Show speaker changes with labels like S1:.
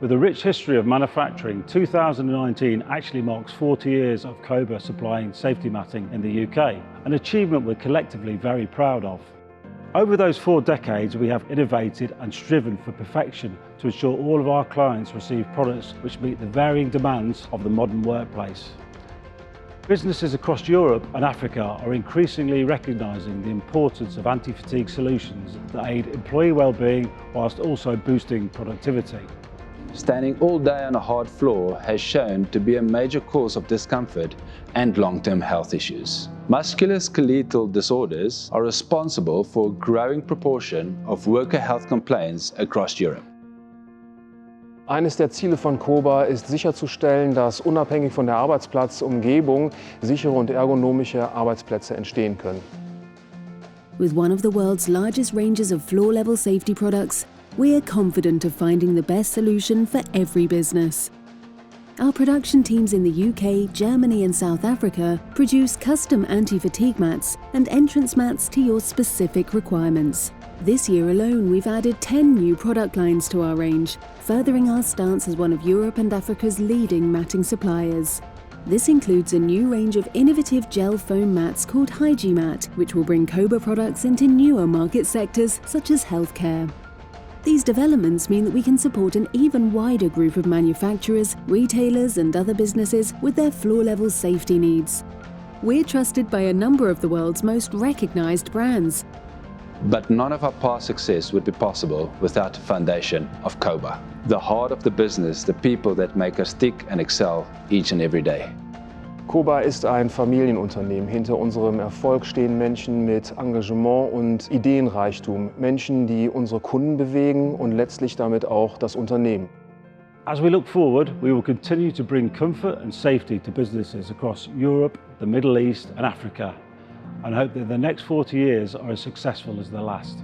S1: With a rich history of manufacturing, 2019 actually marks 40 years of COBA supplying safety matting in the UK, an achievement we're collectively very proud of. Over those 4 decades, we have innovated and striven for perfection to ensure all of our clients receive products which meet the varying demands of the modern workplace. Businesses across Europe and Africa are increasingly recognising the importance of anti-fatigue solutions that aid employee well-being whilst also boosting productivity.
S2: Standing all day on a hard floor has shown to be a major cause of discomfort and long-term health issues. Musculoskeletal disorders are responsible for a growing proportion of worker health complaints across Europe.
S3: Eines der Ziele von COBA ist sicherzustellen, dass unabhängig von der Arbeitsplatzumgebung sichere und ergonomische Arbeitsplätze entstehen können.
S4: With one of the world's largest ranges of floor-level safety products, we are confident of finding the best solution for every business. Our production teams in the UK, Germany and South Africa produce custom anti-fatigue mats and entrance mats to your specific requirements. This year alone, we've added 10 new product lines to our range, furthering our stance as one of Europe and Africa's leading matting suppliers. This includes a new range of innovative gel foam mats called HygieMat, which will bring COBA products into newer market sectors such as healthcare. These developments mean that we can support an even wider group of manufacturers, retailers and other businesses with their floor-level safety needs. We're trusted by a number of the world's most recognized brands.
S2: But none of our past success would be possible without the foundation of COBA. The heart of the business, the people that make us tick and excel each and every day.
S3: COBA ist ein Familienunternehmen. Hinter unserem Erfolg stehen Menschen mit Engagement und Ideenreichtum. Menschen, die unsere Kunden bewegen und letztlich damit auch das Unternehmen.
S1: As we look forward, we will continue to bring comfort and safety to businesses across Europe, the Middle East and Africa, and hope that the next 40 years are as successful as the last.